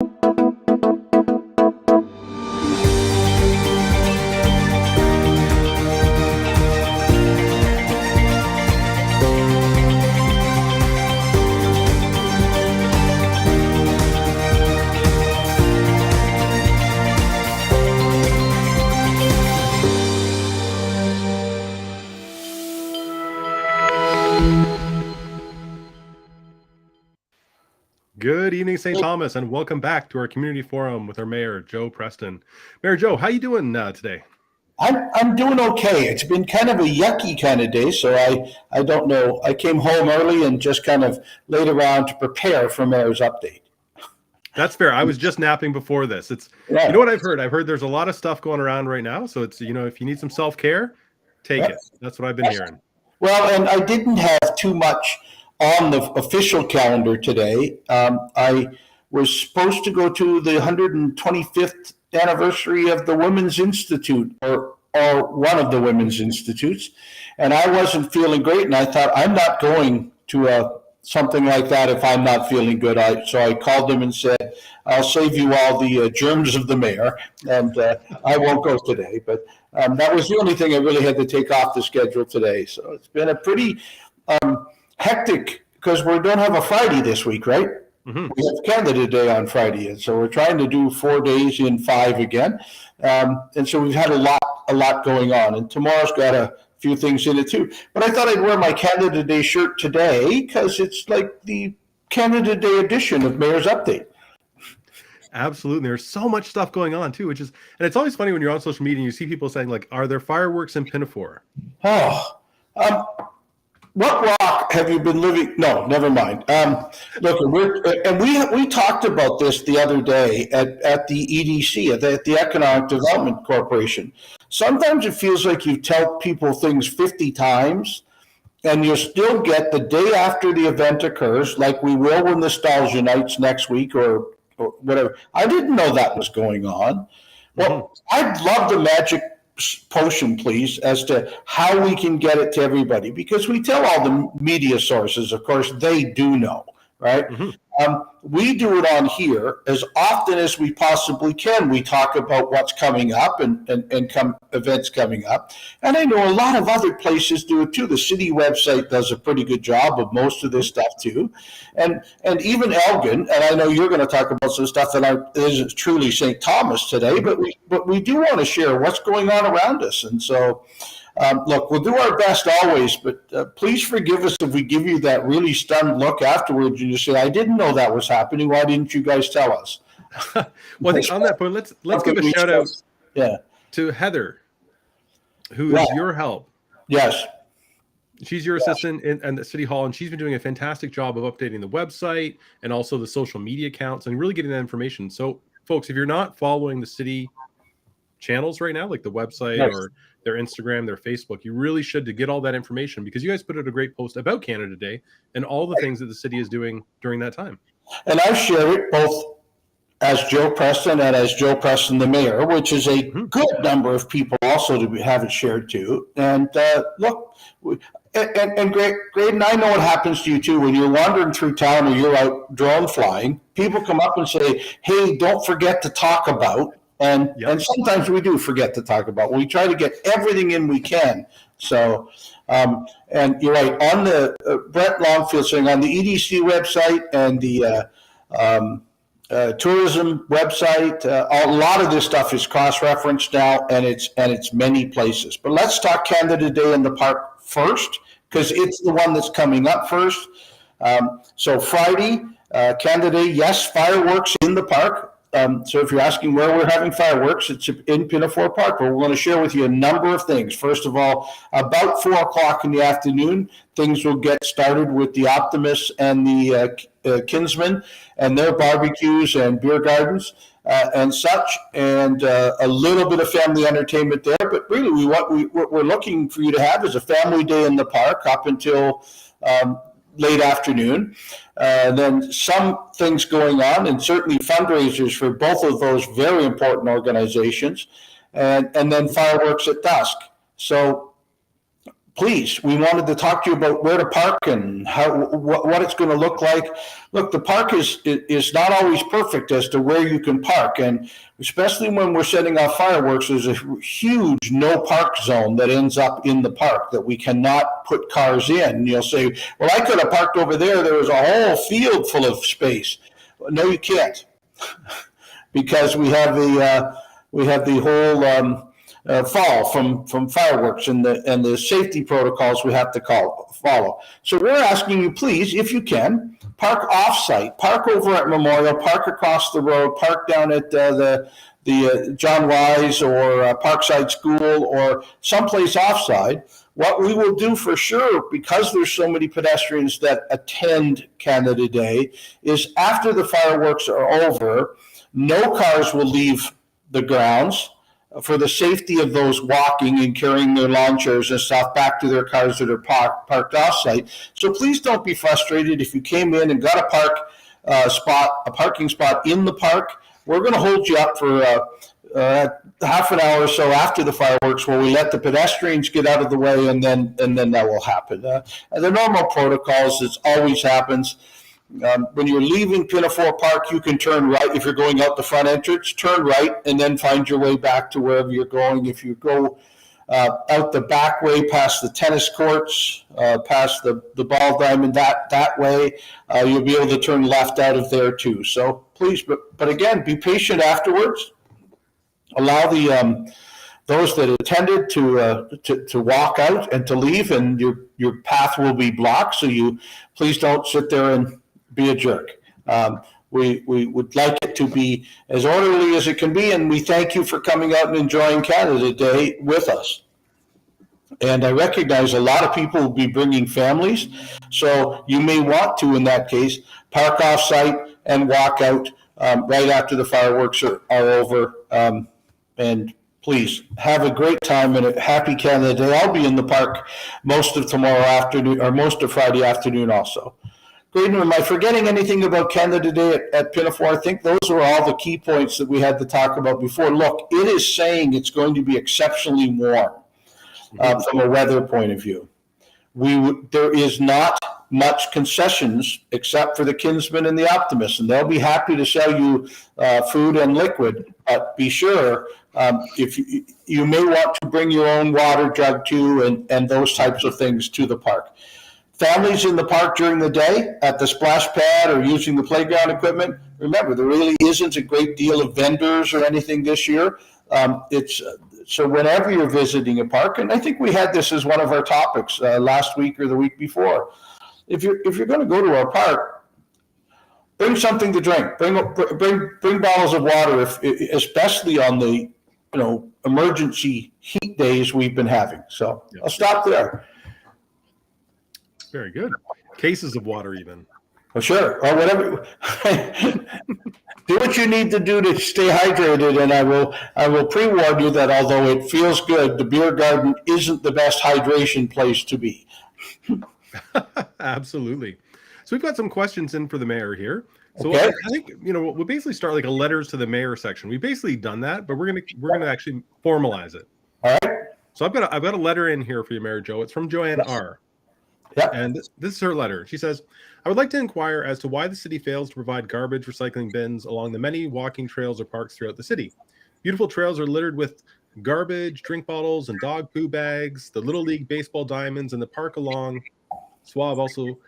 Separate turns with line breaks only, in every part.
Good evening, St. Thomas, and welcome back to our community forum with our mayor, Joe Preston. Mayor Joe, how you doing today?
I'm doing okay. It's been kind of a yucky kind of day, so I don't know. I came home early and just kind of laid around to prepare for Mayor's update.
That's fair. I was just napping before this. You know what I've heard? I've heard there's a lot of stuff going around right now, so it's, if you need some self-care, take it. That's what I've been hearing.
Well, and I didn't have too much on the official calendar today. I was supposed to go to the 125th anniversary of the Women's Institute, or one of the Women's Institutes, and I wasn't feeling great, and I thought, I'm not going to something like that if I'm not feeling good. So I called them and said, I'll save you all the germs of the mayor, and I won't go today. But that was the only thing I really had to take off the schedule today. So it's been a pretty hectic, because we don't have a Friday this week, right? Mm-hmm. We have Canada Day on Friday, and so we're trying to do 4 days in 5 again. And so we've had a lot going on, and tomorrow's got a few things in it too. But I thought I'd wear my Canada Day shirt today because it's like the Canada Day edition of Mayor's Update.
Absolutely. There's so much stuff going on too, and it's always funny when you're on social media and you see people saying, like, are there fireworks in Pinafore?
What rock have you been living? No, never mind. Look, we talked about this the other day at the EDC, at the Economic Development Corporation. Sometimes it feels like you tell people things 50 times, and you still get the day after the event occurs, like we will with Nostalgia Nights next week or whatever. I didn't know that was going on. Well, I'd love the magic potion, please, as to how we can get it to everybody, because we tell all the media sources, of course, they do know, right? Mm-hmm. We do it on here as often as we possibly can. We talk about what's coming up and events coming up. And I know a lot of other places do it too. The city website does a pretty good job of most of this stuff too. And even Elgin, and I know you're going to talk about some stuff that isn't truly St. Thomas today, but we do want to share what's going on around us. And so, look, we'll do our best always, but please forgive us if we give you that really stunned look afterwards and you say, I didn't know that was happening. Why didn't you guys tell us?
Well, I think on that point, let's give a shout out to Heather, who is your help.
Yes.
She's your assistant in the City Hall, and she's been doing a fantastic job of updating the website and also the social media accounts and really getting that information. So, folks, if you're not following the city channels right now, like the website or their Instagram, their Facebook, you really should, to get all that information, because you guys put out a great post about Canada Day and all the things that the city is doing during that time. And
I've shared it both as Joe Preston and as Joe Preston, the mayor, which is a good number of people also to have it shared too. And look, and Graydon, I know what happens to you too when you're wandering through town or you're out drone flying. People come up and say, hey, don't forget to talk about. And sometimes we do forget to talk about. We try to get everything in we can. So, and you're right, on the Brett Longfield saying on the EDC website and the tourism website, a lot of this stuff is cross-referenced now, and it's many places. But let's talk Canada Day in the Park first, because it's the one that's coming up first. So Friday, Canada Day, yes, fireworks in the park. So if you're asking where we're having fireworks, it's in Pinafore Park, where we're going to share with you a number of things. First of all, about 4 o'clock in the afternoon, things will get started with the Optimists and the Kinsmen and their barbecues and beer gardens and such, and a little bit of family entertainment there. But really, what we're looking for you to have is a family day in the park up until late afternoon. Then some things going on, and certainly fundraisers for both of those very important organizations, and then fireworks at dusk. So please, we wanted to talk to you about where to park and what it's going to look like. Look, the park is not always perfect as to where you can park, and especially when we're setting off fireworks, there's a huge no park zone that ends up in the park that we cannot put cars in. You'll say, well, I could have parked over there. There was a whole field full of space. No, you can't, because we have the whole fall from fireworks and the safety protocols we have to follow. So we're asking you, please, if you can, park off-site, park over at Memorial, park across the road, park down at the John Wise or Parkside School or someplace off-site. What we will do for sure, because there's so many pedestrians that attend Canada Day, is after the fireworks are over, no cars will leave the grounds, for the safety of those walking and carrying their lawn chairs and stuff back to their cars that are parked off-site. So please don't be frustrated if you came in and got a parking spot in the park. We're going to hold you up for half an hour or so after the fireworks, where we let the pedestrians get out of the way, and then that will happen. The normal protocols, it always happens. When you're leaving Pinafore Park, you can turn right. If you're going out the front entrance, turn right and then find your way back to wherever you're going. If you go out the back way past the tennis courts, past the ball diamond, that way, you'll be able to turn left out of there too. So please, but again, be patient afterwards. Allow those that attended to walk out and to leave, and your path will be blocked. So you please don't sit there and be a jerk. We would like it to be as orderly as it can be, and we thank you for coming out and enjoying Canada Day with us. And I recognize a lot of people will be bringing families, so you may want to, in that case, park off-site and walk out right after the fireworks are over. And please have a great time and a happy Canada Day. I'll be in the park most of tomorrow afternoon, or most of Friday afternoon also. Graydon, am I forgetting anything about Canada Day at Pinafore? I think those were all the key points that we had to talk about before. Look, it is saying it's going to be exceptionally warm from a weather point of view. There is not much concessions except for the Kinsman and the Optimist, and they'll be happy to sell you food and liquid. But be sure, if you may want to bring your own water jug too, and those types of things to the park. Families in the park during the day at the splash pad or using the playground equipment. Remember, there really isn't a great deal of vendors or anything this year. So whenever you're visiting a park, and I think we had this as one of our topics last week or the week before. If you're going to go to our park, bring something to drink. Bring bottles of water, especially on the emergency heat days we've been having. So yep. I'll stop there.
Very good. Cases of water, even.
Oh, sure. Or whatever. Do what you need to do to stay hydrated, and I will pre-warn you that although it feels good, the beer garden isn't the best hydration place to be.
Absolutely. So we've got some questions in for the mayor here. So
okay.
I think we'll basically start like a letters to the mayor section. We've basically done that, but we're gonna actually formalize it.
All right.
So I've got a letter in here for you, Mayor Joe. It's from Joanne R.
Yeah.
And this is her letter. She says, I would like to inquire as to why the city fails to provide garbage recycling bins along the many walking trails or parks throughout the city. Beautiful trails are littered with garbage, drink bottles, and dog poo bags. The Little League baseball diamonds and the park along Suave also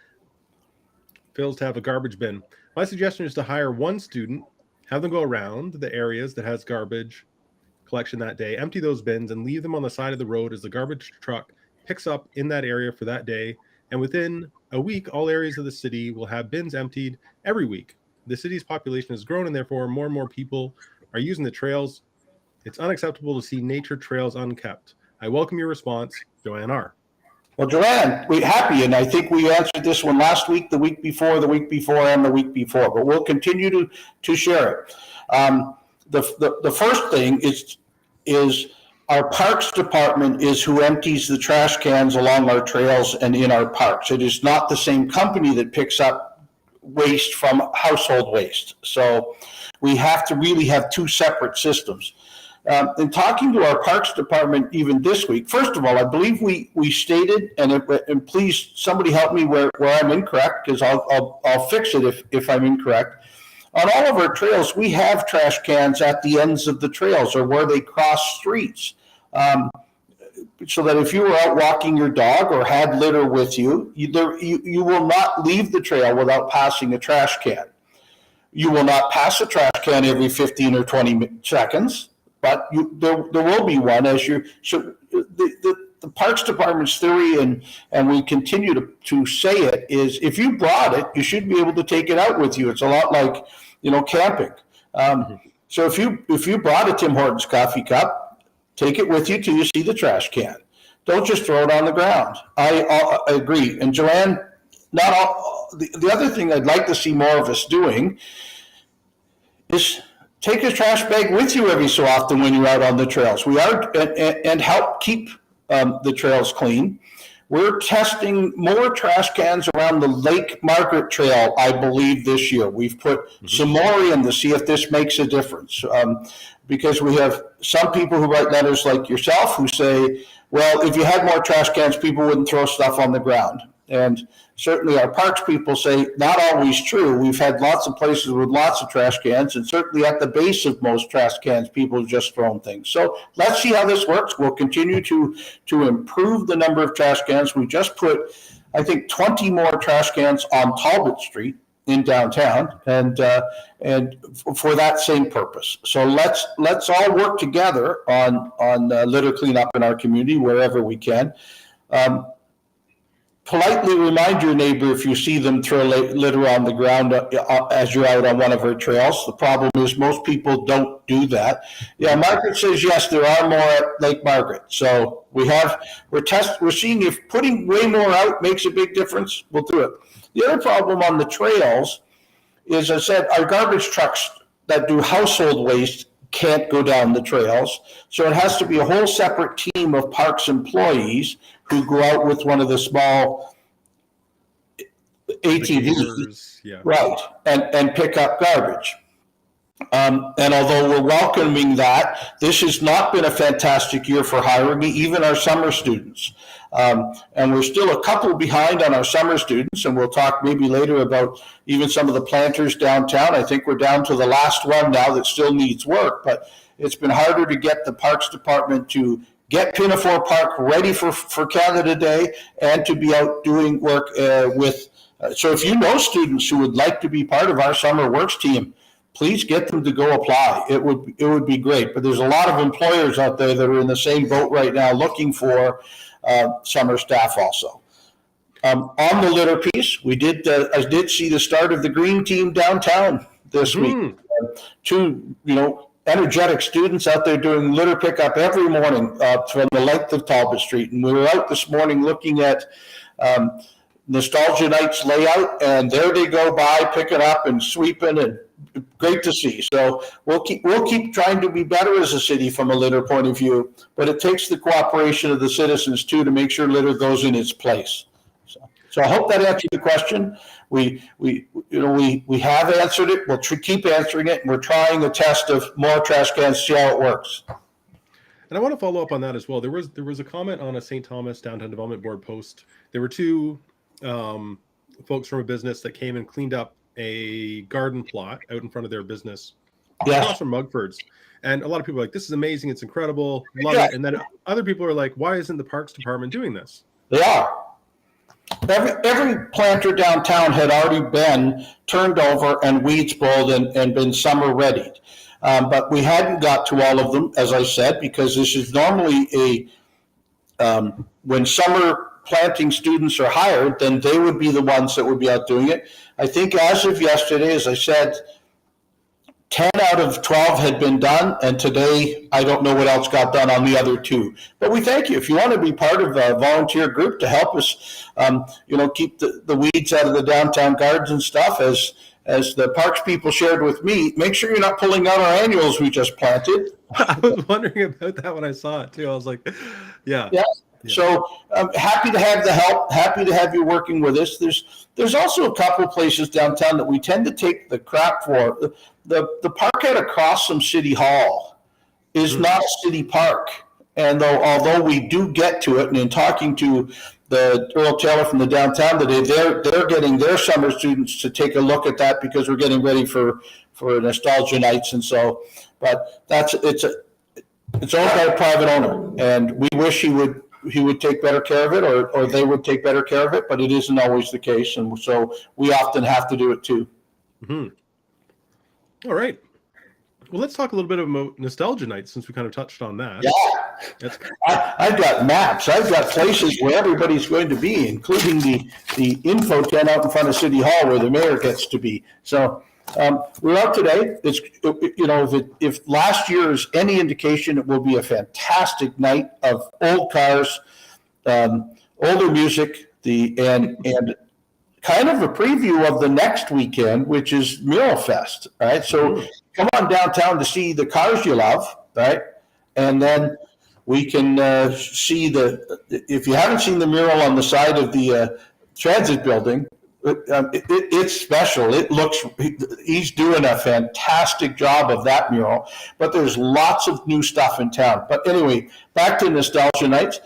fails to have a garbage bin. My suggestion is to hire one student, have them go around the areas that has garbage collection that day, empty those bins, and leave them on the side of the road as the garbage truck picks up in that area for that day. And within a week, all areas of the city will have bins emptied every week. The city's population has grown, and therefore more and more people are using the trails. It's unacceptable to see nature trails unkept. I welcome your response, Joanne R.
Well, Joanne, we're happy, and I think we answered this one last week, the week before, and the week before, but we'll continue to share it. The first thing is our parks department is who empties the trash cans along our trails and in our parks. It is not the same company that picks up waste from household waste. So we have to really have two separate systems. in talking to our Parks Department even this week, first of all, I believe we stated, and please somebody help me where I'm incorrect, because I'll fix it if I'm incorrect. On all of our trails, we have trash cans at the ends of the trails or where they cross streets. So that if you were out walking your dog or had litter with you, you will not leave the trail without passing a trash can. You will not pass a trash can every 15 or 20 seconds, but there will be one as you. So the Parks Department's theory, and we continue to say it, is if you brought it, you should be able to take it out with you. It's a lot like, camping. So if you brought a Tim Hortons coffee cup, take it with you till you see the trash can. Don't just throw it on the ground. I agree. And Joanne, the other thing I'd like to see more of us doing is take a trash bag with you every so often when you're out on the trails. We are, and help keep the trails clean. We're testing more trash cans around the Lake Margaret Trail, I believe, this year. We've put some more in to see if this makes a difference. Because we have some people who write letters like yourself who say, well, if you had more trash cans, people wouldn't throw stuff on the ground. And certainly our parks people say, not always true. We've had lots of places with lots of trash cans, and certainly at the base of most trash cans, people have just thrown things. So let's see how this works. We'll continue to improve the number of trash cans. We just put, I think, 20 more trash cans on Talbot Street in downtown, and for that same purpose. So let's all work together on litter cleanup in our community wherever we can. Politely remind your neighbor if you see them throw litter on the ground as you're out on one of our trails. The problem is most people don't do that. Yeah, Margaret says yes, there are more at Lake Margaret. So we're seeing if putting way more out makes a big difference, we'll do it. The other problem on the trails is, I said, our garbage trucks that do household waste can't go down the trails. So it has to be a whole separate team of parks employees who go out with one of the small ATVs, right, and pick up garbage. And although we're welcoming that, this has not been a fantastic year for hiring even our summer students. And we're still a couple behind on our summer students, and we'll talk maybe later about even some of the planters downtown. I think we're down to the last one now that still needs work, but it's been harder to get the Parks Department to get Pinafore Park ready for Canada Day and to be out doing work so if you know students who would like to be part of our summer works team, please get them to go apply. It would be great. But there's a lot of employers out there that are in the same boat right now looking for summer staff also. On the litter piece, I did see the start of the green team downtown this week. Two, energetic students out there doing litter pickup every morning from the length of Talbot Street. And we were out this morning looking at Nostalgia Night's layout, and there they go by, picking up and sweeping, and great to see. So we'll keep trying to be better as a city from a litter point of view, but it takes the cooperation of the citizens too to make sure litter goes in its place. So I hope that answered the question. We have answered it. We'll keep answering it, and we're trying a test of more trash cans to see how it works.
And I want to follow up on that as well. There was a comment on a St. Thomas Downtown Development Board post. There were two folks from a business that came and cleaned up a garden plot out in front of their business across from Mugford's. And a lot of people are like, this is amazing. It's incredible. Love it. And then other people are like, why isn't the Parks Department doing this?
They are. Every planter downtown had already been turned over and weeds pulled and been summer readied. But we hadn't got to all of them, as I said, because this is normally when summer planting students are hired, then they would be the ones that would be out doing it. I think as of yesterday, as I said, 10 out of 12 had been done, and today I don't know what else got done on the other two. But we thank you. If you want to be part of a volunteer group to help us, keep the weeds out of the downtown gardens and stuff, as the parks people shared with me, make sure you're not pulling out our annuals we just planted.
I was wondering about that when I saw it too. I was like, yeah.
So I'm happy to have the help, happy to have you working with us. There's also a couple of places downtown that we tend to take the crap for. The park had across from City Hall is not a city park. And although we do get to it, and in talking to the Earl Taylor from the downtown today, they're getting their summer students to take a look at that because we're getting ready for nostalgia nights. And so, but it's owned by a private owner, and we wish he would take better care of it, or they would take better care of it, but it isn't always the case. And so we often have to do it too.
Mm-hmm. All right. Well, let's talk a little bit about nostalgia nights since we kind of touched on that.
Yeah. I've got maps. I've got places where everybody's going to be, including the info tent out in front of City Hall where the mayor gets to be. So we're out today. It's, if last year is any indication, it will be a fantastic night of old cars, older music, and kind of a preview of the next weekend, which is Mural Fest, right? So come on downtown to see the cars you love, right? And then we can see if you haven't seen the mural on the side of the transit building, it's special. It looks, he's doing a fantastic job of that mural, but there's lots of new stuff in town. But anyway, back to nostalgia nights.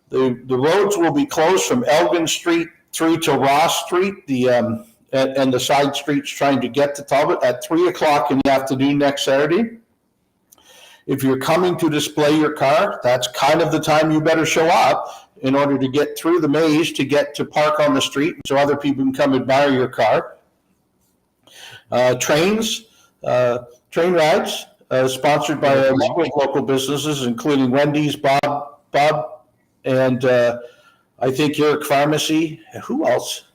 The roads will be closed from Elgin Street through to Ross Street, and the side streets trying to get to Talbot at 3:00 in the afternoon next Saturday. If you're coming to display your car, that's kind of the time you better show up in order to get through the maze to get to park on the street so other people can come admire your car. Train rides, sponsored by a number of local businesses, including Wendy's, Bob, and I think Eric Pharmacy. Who else?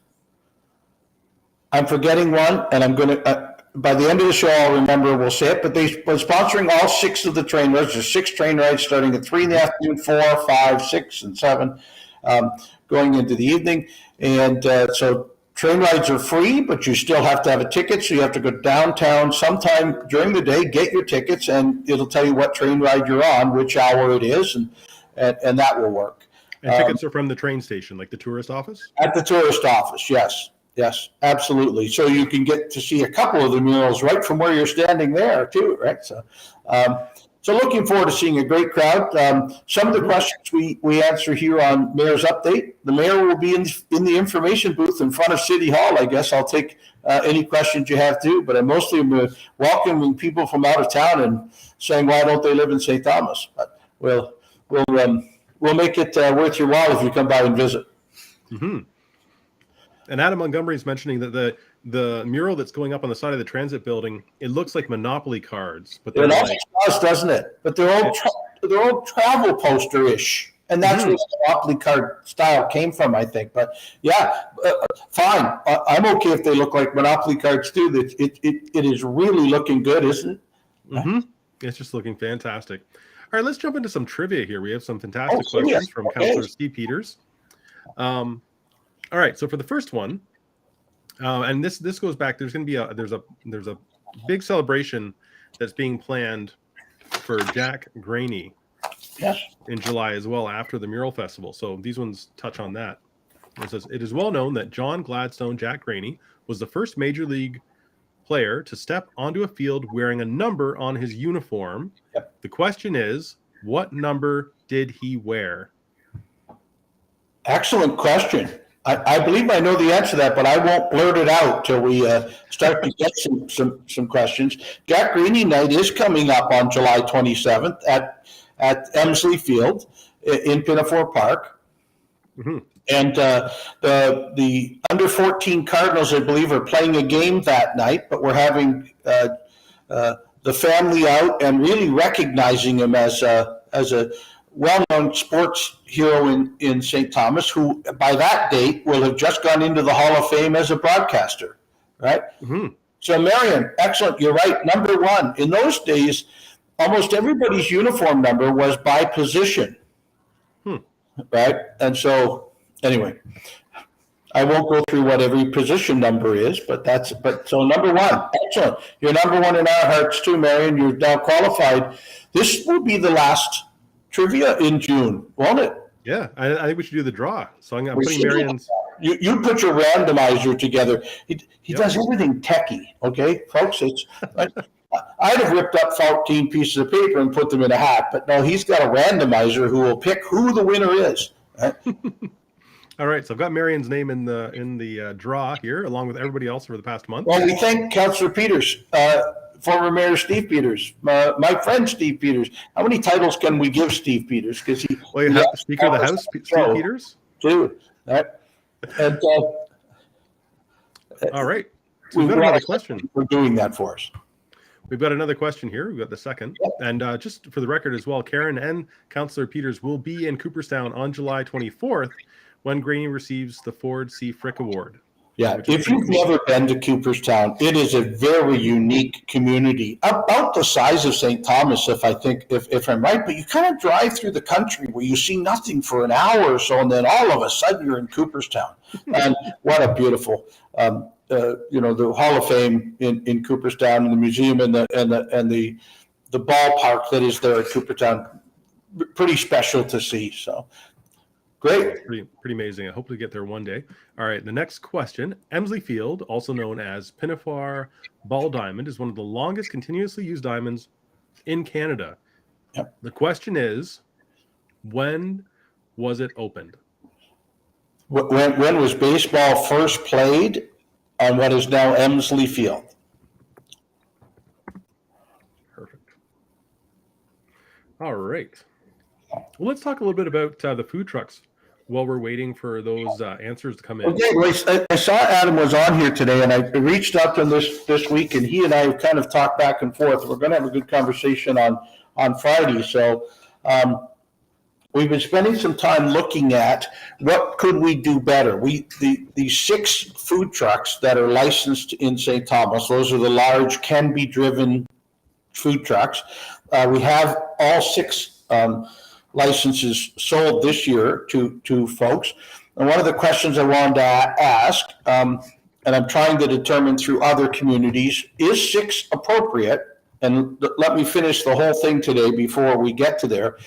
I'm forgetting one, and I'm going to, by the end of the show, I'll remember, we'll say it, but they're sponsoring all 6 of the train rides. There's 6 train rides starting at 3 in the afternoon, 4, 5, 6, and 7, going into the evening. And so train rides are free, but you still have to have a ticket. So you have to go downtown sometime during the day, get your tickets, and it'll tell you what train ride you're on, which hour it is, and that will work.
And tickets are from the train station, like the tourist office? At
the tourist office, yes. Yes, absolutely. So you can get to see a couple of the murals right from where you're standing there too, right? So looking forward to seeing a great crowd. Some of the questions we answer here on Mayor's Update. The mayor will be in the information booth in front of City Hall. I guess I'll take any questions you have too, but I'm mostly welcoming people from out of town and saying, why don't they live in St. Thomas? But we'll make it worth your while if you come by and visit.
Mm-hmm. And Adam Montgomery is mentioning that the mural that's going up on the side of the transit building, it looks like Monopoly cards, but
it also does, doesn't it? But they're all travel poster-ish, and that's where the Monopoly card style came from, I think. But yeah, fine. I'm okay if they look like Monopoly cards too. It is really looking good, isn't it?
Mm-hmm. It's just looking fantastic. All right, let's jump into some trivia here. We have some fantastic questions from Councillor Steve Peters. All right, so for the first one, and this goes back. There's going to be there's a big celebration that's being planned for Jack Graney in July as well after the Mural Festival. So these ones touch on that. It says it is well known that John Gladstone Jack Graney was the first major league player to step onto a field wearing a number on his uniform. Yep. The question is, what number did he wear?
Excellent question. I believe I know the answer to that, but I won't blurt it out till we start to get some questions. Jack Graney Night is coming up on July 27th at Emsley Field in Pinafore Park. Mm-hmm. And the under 14 Cardinals, I believe, are playing a game that night, but we're having the family out and really recognizing him as a well-known sports hero in St. Thomas, who by that date will have just gone into the Hall of Fame as a broadcaster, right? Mm-hmm. So, Marion, excellent. You're right. Number 1. In those days, almost everybody's uniform number was by position, right? And so, anyway, I won't go through what every position number is, but so number 1, excellent. You're number 1 in our hearts too, Marion. You're now qualified. This will be the last trivia in June, won't it?
Yeah, I think we should do the draw. So I'm putting Marion's.
You put your randomizer together. He does everything techie, okay, folks. It's I'd have ripped up 14 pieces of paper and put them in a hat, but no, he's got a randomizer who will pick who the winner is. Right?
All right, so I've got Marion's name in the draw here, along with everybody else over the past month.
Well, we thank Councillor Peters, former Mayor Steve Peters, my friend Steve Peters. How many titles can we give Steve Peters? Because you
have the Speaker of the House, Steve Peters,
too. Right? And,
all right, so we've got another question.
For doing that for us.
We've got another question here. We've got the second. Yep. And just for the record as well, Karen and Councillor Peters will be in Cooperstown on July 24th when Graney receives the Ford C. Frick Award.
Yeah, if you've never been to Cooperstown, it is a very unique community, about the size of St. Thomas, if I'm right. But you kind of drive through the country where you see nothing for an hour or so, and then all of a sudden you're in Cooperstown. And what a beautiful, the Hall of Fame in Cooperstown, and the museum and the ballpark that is there at Cooperstown, pretty special to see. So. Great.
Pretty amazing. I hope to get there one day. All right, the next question. Emsley Field, also known as Pinafore Ball Diamond, is one of the longest continuously used diamonds in Canada.
Yep.
The question is, when was it opened?
When was baseball first played on what is now Emsley Field?
Perfect. All right. Well, let's talk a little bit about the food trucks while we're waiting for those answers to come in.
Okay, well, I saw Adam was on here today, and I reached out to him this week, and he and I have kind of talked back and forth. We're going to have a good conversation on Friday. So we've been spending some time looking at what could we do better. The 6 food trucks that are licensed in St. Thomas, those are the large, can-be driven food trucks. We have all 6 licenses sold this year to folks. And one of the questions I wanted to ask, and I'm trying to determine through other communities, is 6 appropriate? And let me finish the whole thing today before we get to there,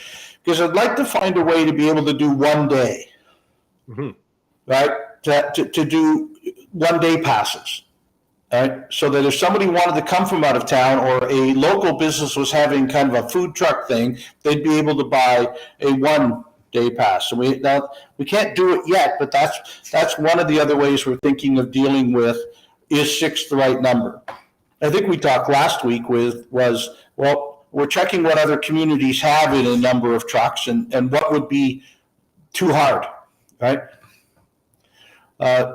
because I'd like to find a way to be able to do one day, right? To do one day passes. Right? So that if somebody wanted to come from out of town, or a local business was having kind of a food truck thing, they'd be able to buy a one-day pass. So we can't do it yet, but that's one of the other ways we're thinking of dealing with, is 6 the right number? I think we talked last week was we're checking what other communities have in a number of trucks, and what would be too hard, right?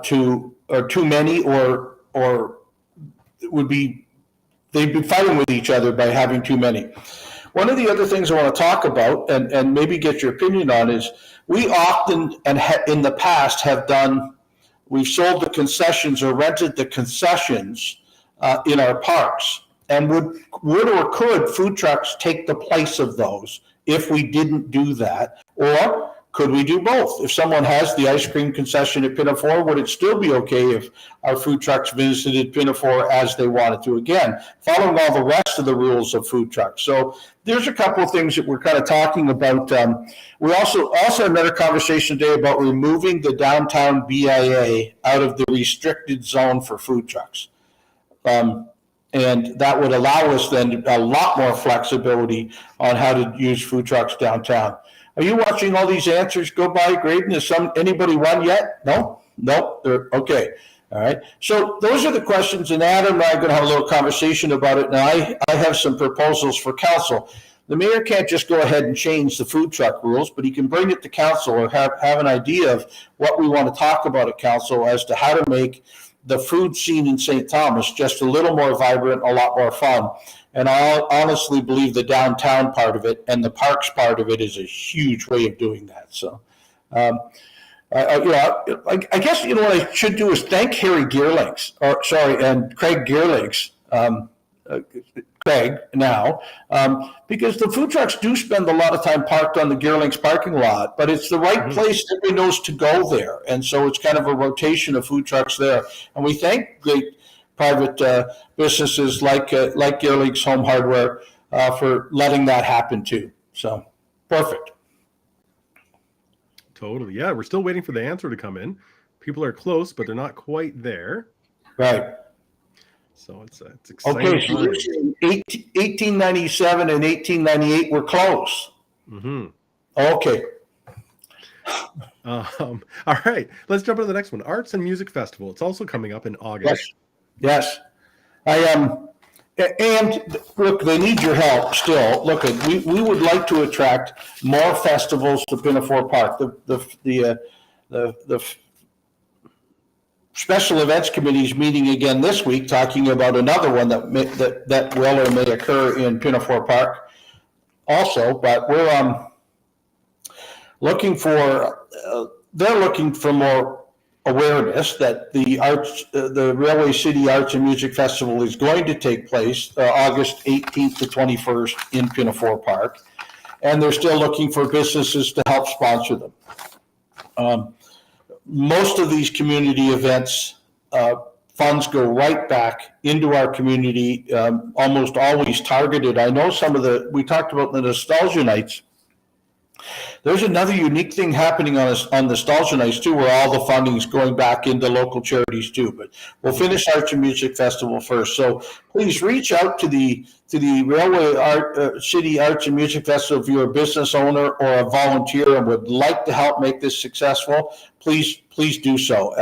Too many, or they'd be fighting with each other by having too many. One of the other things I want to talk about, and maybe get your opinion on, is we often in the past we've sold the concessions or rented the concessions in our parks. And would or could food trucks take the place of those if we didn't do that? Or could we do both? If someone has the ice cream concession at Pinafore, would it still be okay if our food trucks visited Pinafore as they wanted to? Again, following all the rest of the rules of food trucks. So there's a couple of things that we're kind of talking about. We also had another conversation today about removing the downtown BIA out of the restricted zone for food trucks. And that would allow us then a lot more flexibility on how to use food trucks downtown. Are you watching all these answers go by, Graydon? Has anybody won yet? No? Okay. All right. So those are the questions, and Adam and I are going to have a little conversation about it. Now, I have some proposals for council. The mayor can't just go ahead and change the food truck rules, but he can bring it to council, or have an idea of what we want to talk about at council as to how to make the food scene in St. Thomas just a little more vibrant, a lot more fun. And I honestly believe the downtown part of it and the parks part of it is a huge way of doing that. So, I guess what I should do is thank Craig Geerlinks, Craig now, because the food trucks do spend a lot of time parked on the Geerlinks parking lot, but it's the right place. Everybody knows to go there, and so it's kind of a rotation of food trucks there. And we thank great private businesses like Geerlinks Home Hardware for letting that happen too. So perfect.
Totally. Yeah, we're still waiting for the answer to come in. People are close, but they're not quite there.
Right.
So it's exciting.
Okay, so you're saying 1897 and 1898 were close.
Mm-hmm.
Okay.
All right, let's jump into the next one. Arts and Music Festival. It's also coming up in August.
Yes. I am. And look, they need your help still. Look, we would like to attract more festivals to Pinafore Park. The special events committee is meeting again this week, talking about another one that will or may occur in Pinafore Park also. But we're looking for they're looking for more awareness that the Railway City Arts and Music Festival is going to take place August 18th to 21st in Pinafore Park, and they're still looking for businesses to help sponsor them. Most of these community events, funds go right back into our community, almost always targeted. I know we talked about the Nostalgia Nights. There's another unique thing happening on Nostalgia Nights too, where all the funding is going back into local charities too. But we'll finish Arts and Music Festival first. So please reach out to the Railway City Arts and Music Festival if you're a business owner or a volunteer and would like to help make this successful. Please do so.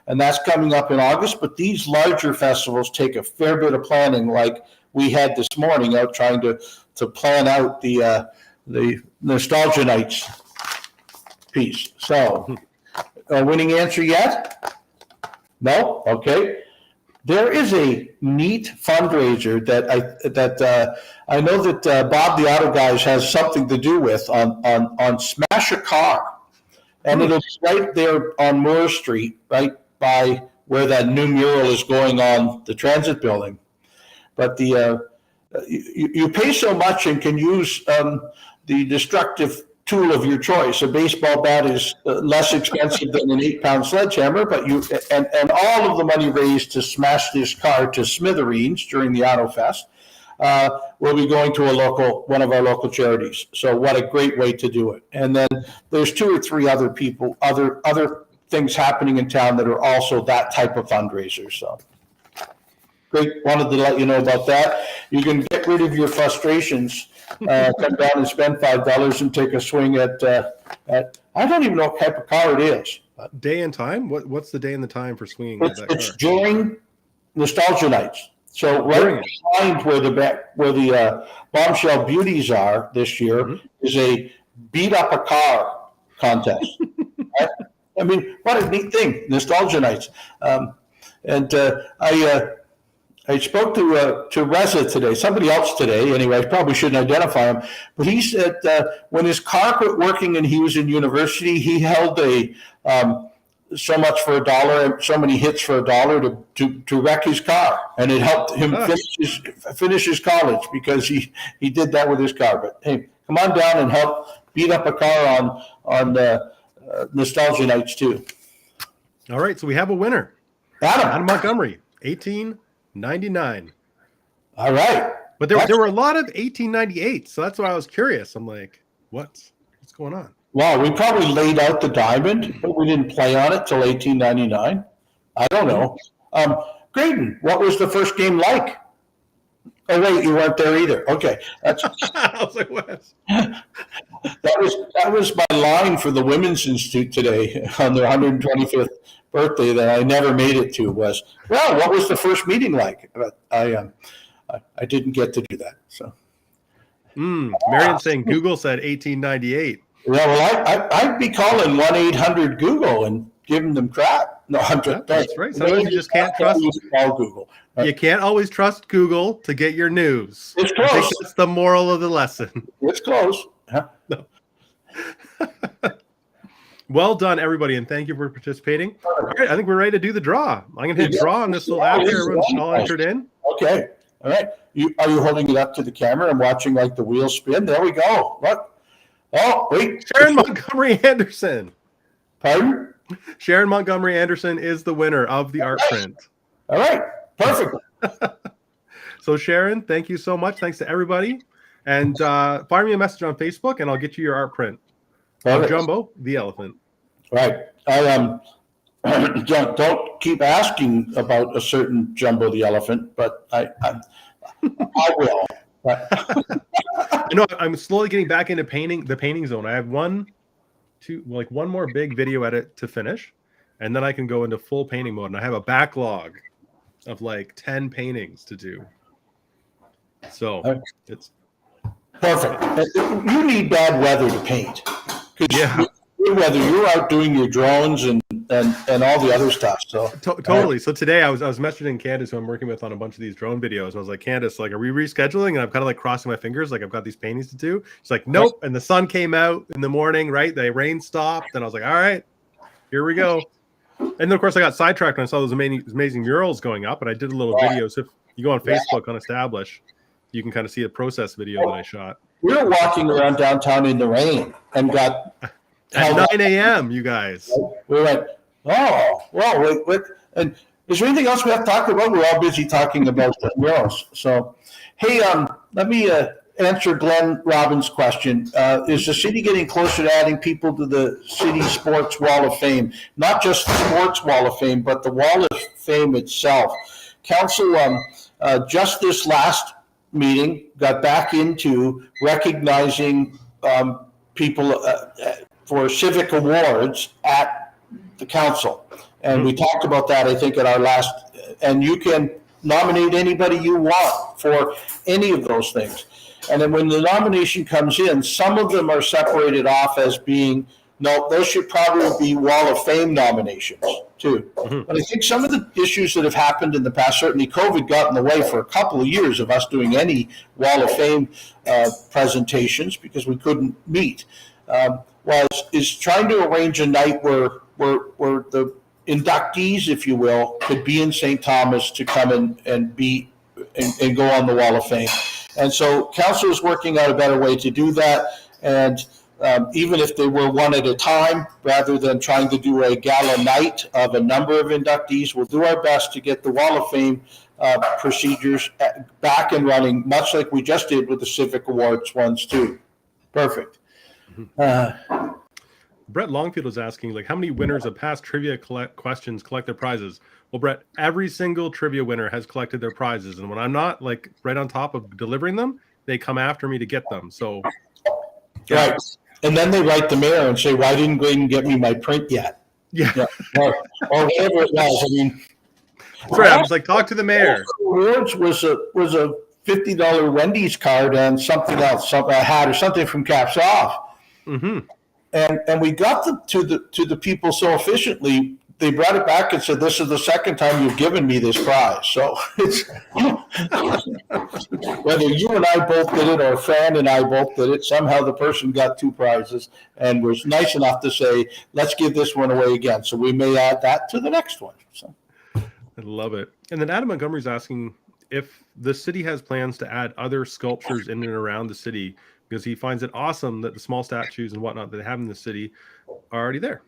And that's coming up in August. But these larger festivals take a fair bit of planning, like we had this morning out trying to plan out the Nostalgia Nights piece. So, a winning answer yet? No? Okay. There is a neat fundraiser that I know that Bob the Auto Guys has something to do with on Smash a Car. And it'll be right there on Moore Street, right by where that new mural is going on the transit building. But you pay so much and can use the destructive tool of your choice. A baseball bat is less expensive than an 8-pound sledgehammer, but and all of the money raised to smash this car to smithereens during the Auto Fest will be going to one of our local charities. So what a great way to do it. And then there's 2 or 3 other things happening in town that are also that type of fundraiser. So great, wanted to let you know about that. You can get rid of your frustrations. Come down and spend $5 and take a swing at I don't even know what type of car it is.
Day and time? What's the day and the time for swinging that
It's
car?
during Nostalgia Nights. So right behind where the Bombshell Beauties are this year is a beat up a car contest. Right? I mean, what a neat thing, Nostalgia Nights. I spoke to Reza today, somebody else today, anyway, I probably shouldn't identify him, but he said when his car quit working and he was in university, he held so much for $1, so many hits for $1 to wreck his car. And it helped him finish his college because he did that with his car. But hey, come on down and help beat up a car on Nostalgia Nights too.
All right, so we have a winner. Adam Montgomery, 1899.
All right.
But there were a lot of 1898, so that's why I was curious. I'm like, what's going on?
Wow, we probably laid out the diamond, but we didn't play on it till 1899. I don't know. Graydon, what was the first game like? Oh wait, you weren't there either. Okay, that's.
I was like, what?
That was my line for the Women's Institute today on their 125th birthday that I never made it to was, well, what was the first meeting like? But I didn't get to do that. So.
Marion saying Google said 1898.
Yeah, well, I'd be calling 1-800-Google and giving them crap. No,
that's right. Sometimes you just can't trust
Google.
You can't always trust Google to get your news.
It's close.
I think that's the moral of the lesson.
It's close. Huh?
No. Well done, everybody, and thank you for participating. All right, I think we're ready to do the draw. I'm going to hit draw on this little app here. Everyone's all entered in.
Okay. All right. Are you holding it up to the camera and watching like the wheel spin? There we go. Look. Oh, wait.
Sharon Montgomery Anderson.
Pardon?
Sharon Montgomery Anderson is the winner of the art print.
All right. Perfect.
So, Sharon, thank you so much. Thanks to everybody. And fire me a message on Facebook, and I'll get you your art print. Jumbo, the elephant.
Right. Don't keep asking about a certain Jumbo the elephant, but I will. But
I know I'm slowly getting back into the painting zone. I have one more big video edit to finish, and then I can go into full painting mode. And I have a backlog of like 10 paintings to do. So it's
perfect. You need bad weather to paint.
Yeah.
Good weather. You're out doing your drones and all the other stuff. So
totally. So today I was messaging Candace, who I'm working with on a bunch of these drone videos. And I was like, Candace, like, are we rescheduling? And I'm kind of like crossing my fingers, like I've got these paintings to do. She's like, nope. And the sun came out in the morning, right? The rain stopped, and I was like, all right, here we go. And then of course I got sidetracked and I saw those amazing murals going up, and I did a little video. So if you go on Facebook on Establish, you can kind of see a process video that I shot.
We were walking around downtown in the rain and got
at 9 a.m. You guys.
We went, oh, well, wait. And is there anything else we have to talk about? We're all busy talking about the murals. So, hey, let me answer Glenn Robbins' question. Is the city getting closer to adding people to the City Sports Wall of Fame? Not just the Sports Wall of Fame, but the Wall of Fame itself. Council, just this last meeting, got back into recognizing people for civic awards at the council. And we talked about that, I think, at our last, and you can nominate anybody you want for any of those things. And then when the nomination comes in, some of them are separated off as being, no, those should probably be Wall of Fame nominations too. But I think some of the issues that have happened in the past, certainly COVID got in the way for a couple of years of us doing any Wall of Fame presentations because we couldn't meet, is trying to arrange a night where the inductees, if you will, could be in St. Thomas to come and go on the Wall of Fame. And so council is working out a better way to do that. And even if they were one at a time, rather than trying to do a gala night of a number of inductees, we'll do our best to get the Wall of Fame procedures back and running, much like we just did with the Civic Awards ones too. Perfect.
Brett Longfield was asking, like, how many winners of past trivia questions collect their prizes? Well, Brett, every single trivia winner has collected their prizes, and when I'm not like right on top of delivering them, they come after me to get them. So,
yeah. Right. And then they write the mayor and say, "Why didn't Graydon get me my print yet?"
Yeah.
Or whatever it was. I mean,
that's right. I was like, talk to the mayor.
Awards was a $50 Wendy's card and something else, a hat or something from Caps Off.
Mm-hmm.
And we got them to the people so efficiently. They brought it back and said, "This is the second time you've given me this prize." So it's whether you and I both did it or Fran and I both did it, somehow the person got two prizes and was nice enough to say, "Let's give this one away again." So we may add that to the next one. So
I love it. And then Adam Montgomery's asking if the city has plans to add other sculptures in and around the city, because he finds it awesome that the small statues and whatnot that they have in the city are already there.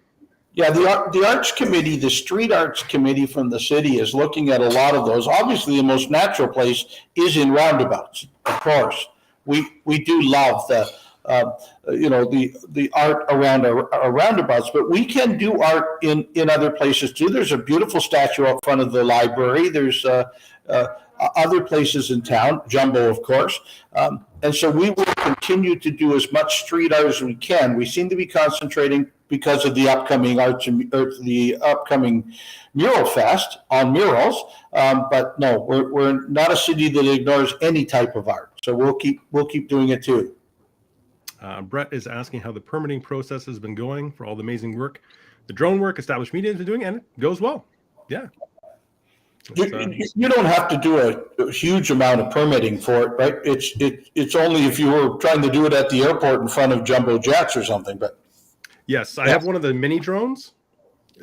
Yeah, the arts committee, the street arts committee from the city is looking at a lot of those. Obviously, the most natural place is in roundabouts. Of course, we do love the art around our roundabouts, but we can do art in other places too. There's a beautiful statue out front of the library. There's other places in town, Jumbo, of course. And so we will continue to do as much street art as we can. We seem to be concentrating because of the upcoming upcoming Mural Fest on murals. But no, we're not a city that ignores any type of art. So we'll keep doing it too.
Brett is asking how the permitting process has been going for all the amazing work the drone work Established Media has been doing, and it goes well. Yeah.
You don't have to do a huge amount of permitting for it, right? It's only if you were trying to do it at the airport in front of jumbo jets or something. But
yes, I have one of the mini drones,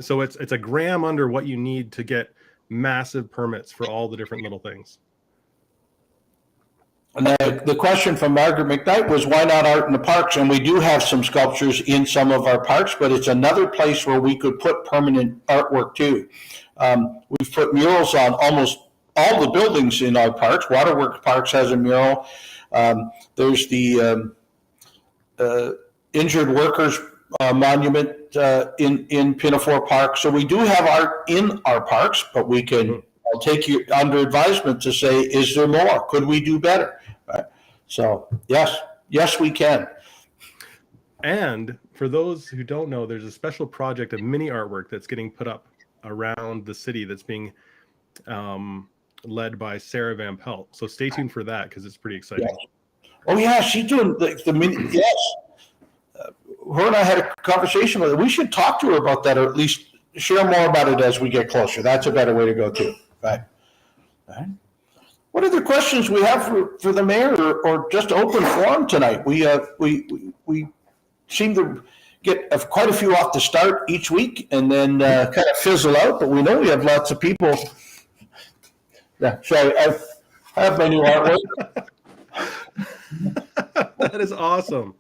so it's a gram under what you need to get massive permits for all the different little things.
And the question from Margaret McKnight was, why not art in the parks? And we do have some sculptures in some of our parks, but it's another place where we could put permanent artwork too. We've put murals on almost all the buildings in our parks. Waterworks Parks has a mural. There's the injured workers monument in Pinafore Park. So we do have art in our parks, but we can I'll take you under advisement to say, is there more? Could we do better? Right? So yes, we can.
And for those who don't know, there's a special project of mini artwork that's getting put up around the city that's being led by Sarah Van Pelt. So stay tuned for that because it's pretty exciting.
Yes. Oh yeah, she's doing the mini. Yes, her and I had a conversation with her. We should talk to her about that, or at least share more about it as we get closer. That's a better way to go too. Right. What other questions we have for the mayor, or just open forum tonight? We seem to get quite a few off the start each week, and then kind of fizzle out. But we know we have lots of people. Yeah, so I have my new artwork.
That is awesome.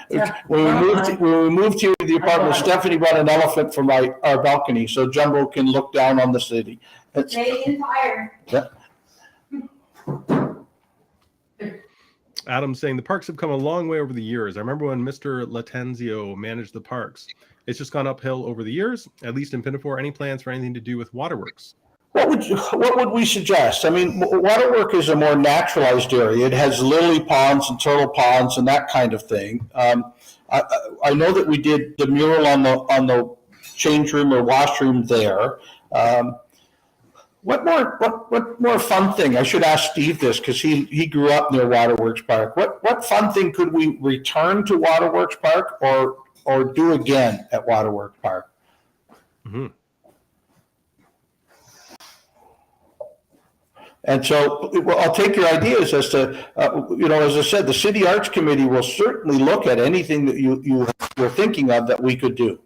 When we moved here to the apartment, Stephanie brought an elephant from our balcony so Jumbo can look down on the city.
Canadian Tire.
Yeah.
Adam's saying the parks have come a long way over the years. I remember when Mr. Latenzio managed the parks. It's just gone uphill over the years, at least in Pinafore. Any plans for anything to do with waterworks?
What would we suggest? I mean, waterwork is a more naturalized area. It has lily ponds and turtle ponds and that kind of thing. I know that we did the mural on the change room or washroom there. What more fun thing? I should ask Steve this because he grew up near Waterworks Park. What fun thing could we return to Waterworks Park or do again at Waterworks Park?
Mm-hmm.
And so I'll take your ideas as to, as I said, the City Arts Committee will certainly look at anything that you were thinking of that we could do.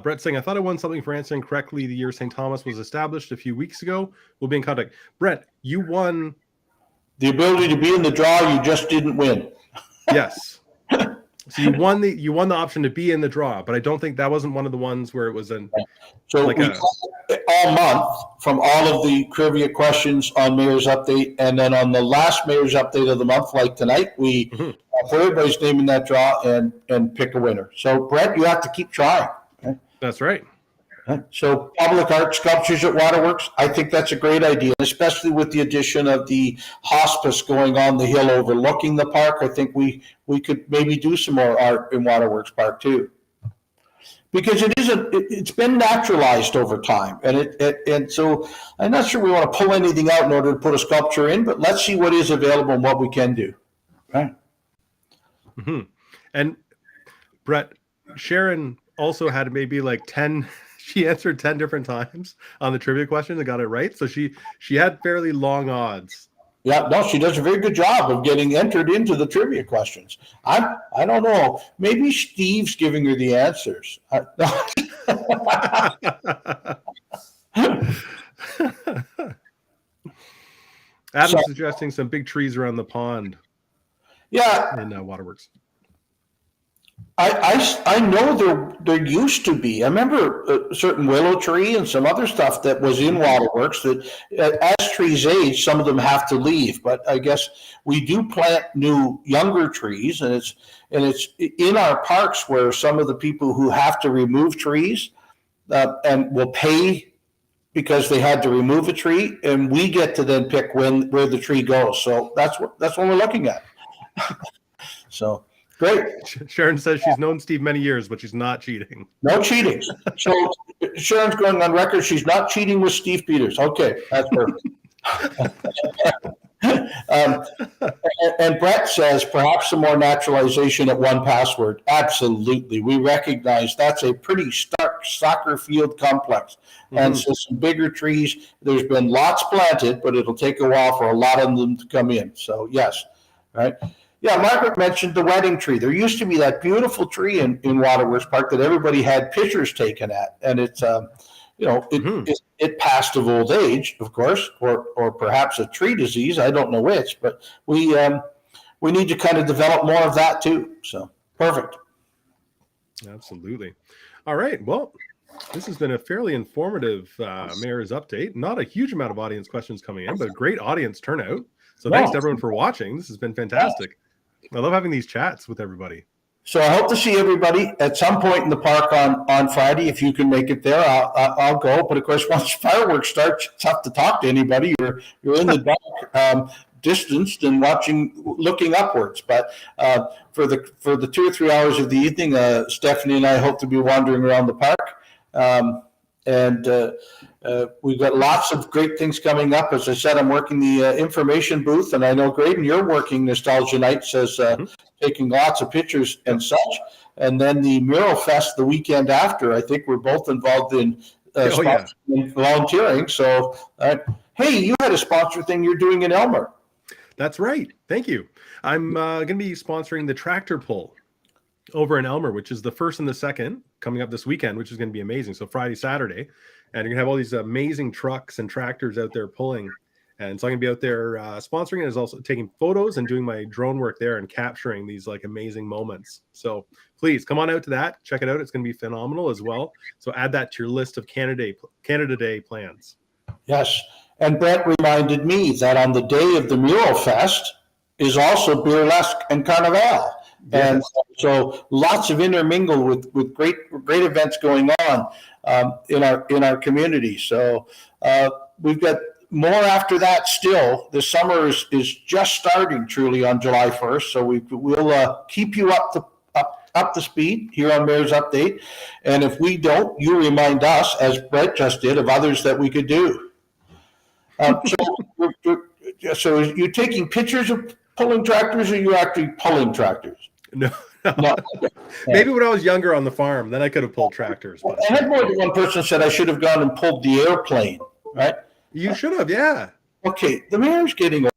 Brett saying, I thought I won something for answering correctly the year St. Thomas was established a few weeks ago. We'll be in contact. Brett, you won.
The ability to be in the draw, you just didn't win.
Yes. So you won the option to be in the draw, but I don't think that wasn't one of the ones where it was in.
So like all month from all of the trivia questions on Mayor's Update, and then on the last Mayor's Update of the month, like tonight, we put everybody's name in that draw and pick a winner. So Brett, you have to keep trying. Okay?
That's right.
So public art sculptures at Waterworks, I think that's a great idea, especially with the addition of the hospice going on the hill overlooking the park. I think we could maybe do some more art in Waterworks Park too, because it's been naturalized over time, and so I'm not sure we want to pull anything out in order to put a sculpture in, but let's see what is available and what we can do. Right.
Mm-hmm. And Brett, Sharon also had maybe like 10. She answered 10 different times on the trivia question and got it right. So she had fairly long odds.
Yeah, no, she does a very good job of getting entered into the trivia questions. I don't know. Maybe Steve's giving her the answers.
Adam's suggesting some big trees around the pond.
Yeah.
In Waterworks.
I know there used to be. I remember a certain willow tree and some other stuff that was in Waterworks that as trees age, some of them have to leave. But I guess we do plant new, younger trees, and it's in our parks where some of the people who have to remove trees and will pay because they had to remove a tree, and we get to then pick where the tree goes. So that's what we're looking at. So. Great.
Sharon says she's known Steve many years, but she's not cheating.
No cheating. So Sharon's going on record. She's not cheating with Steve Peters. Okay, that's perfect. And Brett says perhaps some more naturalization at one password. Absolutely. We recognize that's a pretty stark soccer field complex. And so some bigger trees, there's been lots planted, but it'll take a while for a lot of them to come in. So yes, right. Yeah, Margaret mentioned the wedding tree. There used to be that beautiful tree in Waterworks Park that everybody had pictures taken at, and it's it passed of old age, of course, or perhaps a tree disease. I don't know which, but we need to kind of develop more of that too. So perfect.
Absolutely. All right. Well, this has been a fairly informative Mayor's Update. Not a huge amount of audience questions coming in, but a great audience turnout. So thanks to everyone for watching. This has been fantastic. I love having these chats with everybody.
So I hope to see everybody at some point in the park on Friday. If you can make it there, I'll go. But of course, once fireworks start, it's tough to talk to anybody. You're in the dark, distanced and looking upwards. But for the 2 or 3 hours of the evening, Stephanie and I hope to be wandering around the park. We've got lots of great things coming up. As I said, I'm working the information booth, and I know, Graydon, you're working Nostalgia Nights as taking lots of pictures and such. And then the Mural Fest the weekend after, I think we're both involved in and volunteering. So, hey, you had a sponsor thing you're doing in Elmer.
That's right. Thank you. I'm going to be sponsoring the tractor pull over in Elmer, which is the 1st and the 2nd coming up this weekend, which is going to be amazing. So Friday, Saturday, and you're going to have all these amazing trucks and tractors out there pulling. And so I'm going to be out there sponsoring it, as also taking photos and doing my drone work there and capturing these like amazing moments. So please come on out to that. Check it out. It's going to be phenomenal as well. So add that to your list of Canada Day plans.
Yes. And Brent reminded me that on the day of the Mural Fest is also Burlesque and Carnival. Yes. And so lots of intermingle with great events going on in our community. So we've got more after that still. The summer is just starting truly on July 1st. So we'll keep you up to speed here on Mayor's Update. And if we don't, you remind us, as Brett just did, of others that we could do. So are you taking pictures of pulling tractors, or are you actually pulling tractors?
No. Maybe when I was younger on the farm, then I could have pulled tractors.
But I had more than one person said I should have gone and pulled the airplane, right?
You should have, yeah.
Okay, the mayor's getting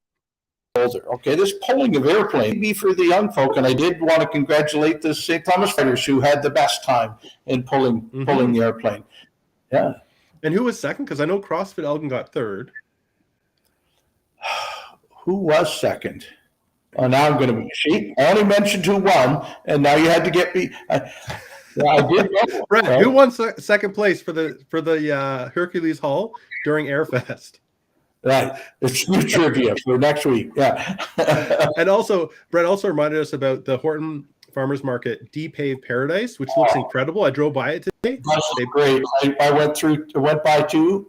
older. Okay, this pulling of airplane be for the young folk, and I did want to congratulate the St. Thomas fighters who had the best time in pulling the airplane. Yeah.
And who was second? Because I know CrossFit Elgin got third.
Who was second? Oh, now I'm going to be cheap. I only mentioned who won, and now you had to get me. I did know.
Right. Who won second place for the Hercules Hall during Airfest?
Right. It's new trivia for next week. Yeah.
And also, Brett also reminded us about the Horton Farmers Market Depaved Paradise, which looks incredible. I drove by it today.
That's great. I went by too.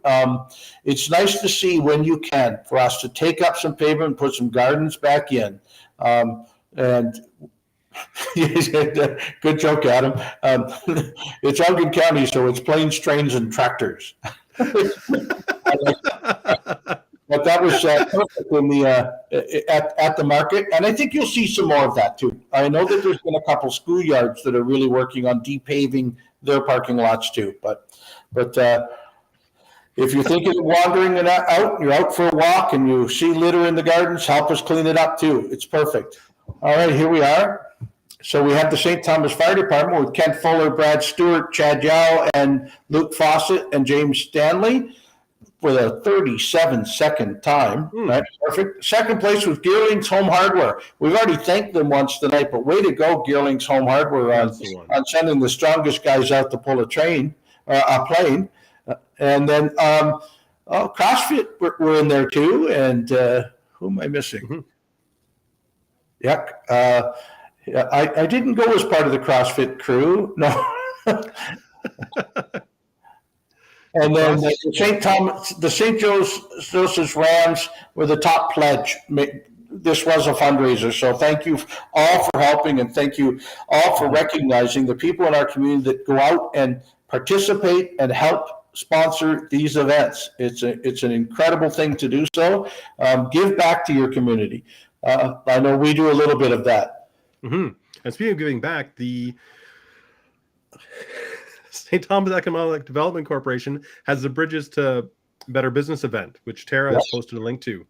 It's nice to see when you can for us to take up some pavement and put some gardens back in. And good joke, Adam. It's Elgin County, so it's planes, trains, and tractors. But that was perfect in at the market, and I think you'll see some more of that too. I know that there's been a couple schoolyards that are really working on depaving their parking lots too. But if you're thinking of wandering out, you're out for a walk, and you see litter in the gardens, help us clean it up too. It's perfect. All right, here we are. So we have the St. Thomas Fire Department with Kent Fuller, Brad Stewart, Chad Yao, and Luke Fawcett and James Stanley with a 37-second time. Right, perfect. Second place was Gearling's Home Hardware. We've already thanked them once tonight, but way to go, Gearling's Home Hardware, on sending the strongest guys out to pull a plane. And then CrossFit were in there too. And who am I missing? Yuck. I didn't go as part of the CrossFit crew. No. And then the St. Joseph's Rams were the top pledge. This was a fundraiser. So thank you all for helping, and thank you all for recognizing the people in our community that go out and participate and help sponsor these events. It's an incredible thing to do so. Give back to your community. I know we do a little bit of that.
And speaking of giving back, the St. Thomas Economic Development Corporation has the Bridges to Better Business event, which Tara has posted a link to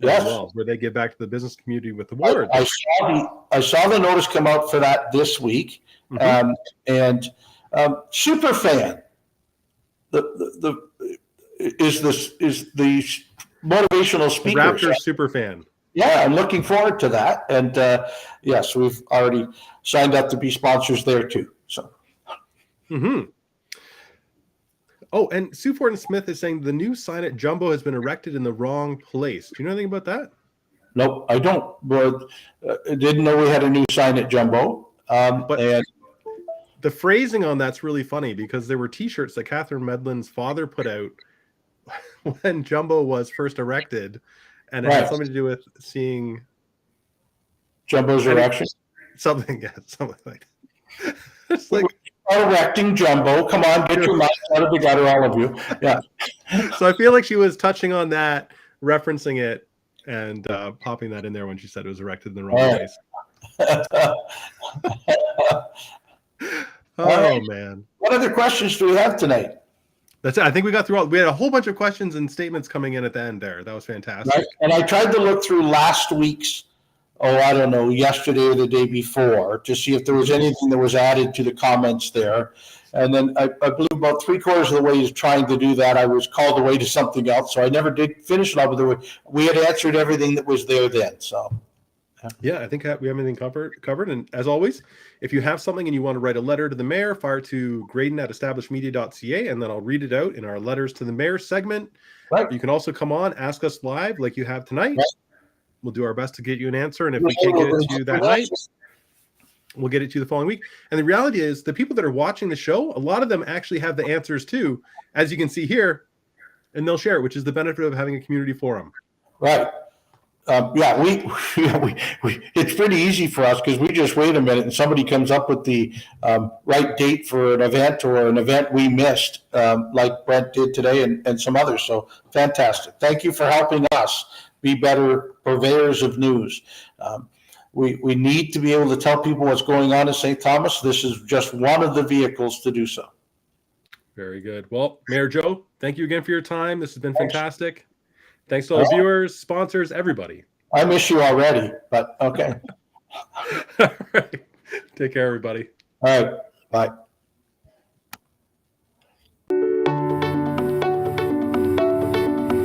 as well, where they give back to the business community with awards.
I saw the notice come out for that this week, and super fan is the motivational speaker.
Raptors super fan.
Yeah, I'm looking forward to that. And yes, we've already signed up to be sponsors there too. So.
Oh, and Sue Fortin Smith is saying the new sign at Jumbo has been erected in the wrong place. Do you know anything about that?
Nope, I don't. But didn't know we had a new sign at Jumbo.
But the phrasing on that's really funny because there were T-shirts that Catherine Medlin's father put out when Jumbo was first erected, and it had something to do with seeing
Jumbo's erection.
Something like that. It's like
erecting Jumbo. Come on, get your mouth out of the gutter, all of you. Yeah.
So I feel like she was touching on that, referencing it, and popping that in there when she said it was erected in the wrong place. Oh man!
What other questions do we have tonight?
That's it. I think we got through we had a whole bunch of questions and statements coming in at the end there. That was fantastic.
Right. And I tried to look through last week's, I don't know, yesterday or the day before, to see if there was anything that was added to the comments there. And then I believe about 3/4 of the way is trying to do that, I was called away to something else. So I never did finish it up. But we had answered everything that was there then. So.
Yeah, I think we have everything covered. And as always, if you have something and you want to write a letter to the mayor, fire to graydon@establishmedia.ca, and then I'll read it out in our letters to the mayor segment.
Right.
You can also come on, ask us live like you have tonight.
Right.
We'll do our best to get you an answer. And if we can't get it to you that night, we'll get it to you the following week. And the reality is the people that are watching the show, a lot of them actually have the answers too, as you can see here, and they'll share it, which is the benefit of having a community forum.
Right. It's pretty easy for us because we just wait a minute and somebody comes up with the right date for an event or an event we missed, like Brent did today and some others. So fantastic. Thank you for helping us be better purveyors of news. We need to be able to tell people what's going on in St. Thomas. This is just one of the vehicles to do so.
Very good. Well, Mayor Joe, thank you again for your time. This has been fantastic. Thanks to all the viewers, sponsors, everybody.
I miss you already, but okay.
All right. Take care, everybody.
All right. Bye.